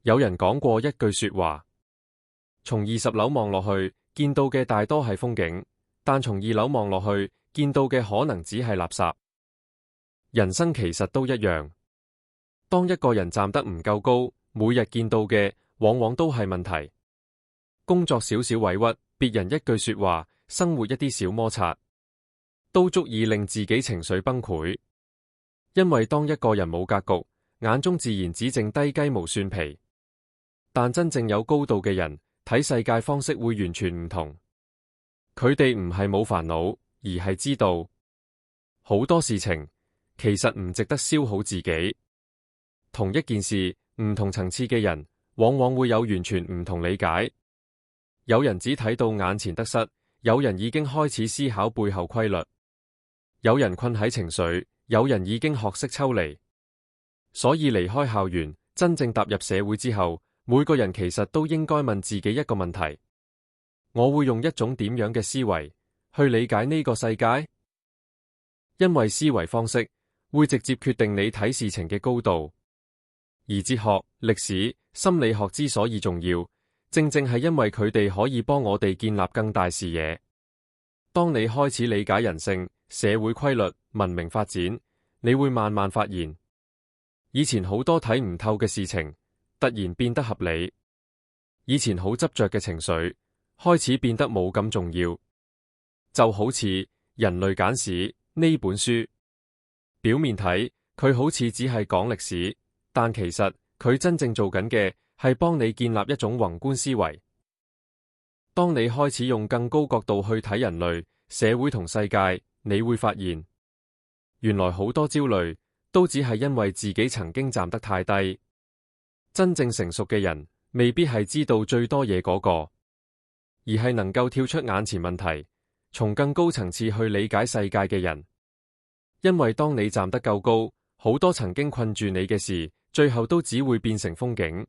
有人講過一句說話：從20樓望落去，見到嘅大多係風景，但從2樓望落去，見到嘅可能只係垃圾。人生其實都一樣，當一個人站得唔夠高，每日見到嘅往往都係問題。工作少少委屈，別人一句說話，生活一啲小摩擦，都足以令自己情緒崩潰。因為當一個人冇格局，眼中自然只剩低雞毛蒜皮。但真正有高度嘅人，睇世界方式會完全唔同。佢哋唔係冇煩惱，而係知道好多事情其實唔值得消耗自己。同一件事，唔同層次嘅人，往往會有完全唔同理解。有人只睇到眼前得失，有人已經開始思考背後規律。有人困喺情緒，有人已經學識抽離。所以離開校園，真正踏入社會之後，每個人其實都應該問自己一個問題：我會用一種點樣嘅思維去理解呢個世界？因為思維方式會直接決定你睇事情嘅高度。而哲學、歷史、心理學之所以重要，正正係因為佢哋可以幫我哋建立更大視野。當你開始理解人性、社會規律、文明發展，你會慢慢發現，以前好多睇唔透嘅事情，突然變得合理。以前好執着嘅情緒，開始變得冇咁重要。就好似《人類簡史》呢本書，表面睇佢好似只係講歷史，但其實佢真正做緊嘅係幫你建立一種宏觀思維。當你開始用更高角度去睇人類、社會同世界，你會發現，原來好多焦慮都只係因為自己曾經站得太低。真正成熟嘅人，未必係知道最多嘢嗰個，而係能夠跳出眼前問題，從更高層次去理解世界嘅人。因為當你站得夠高，好多曾經困住你嘅事，最後都只會變成風景。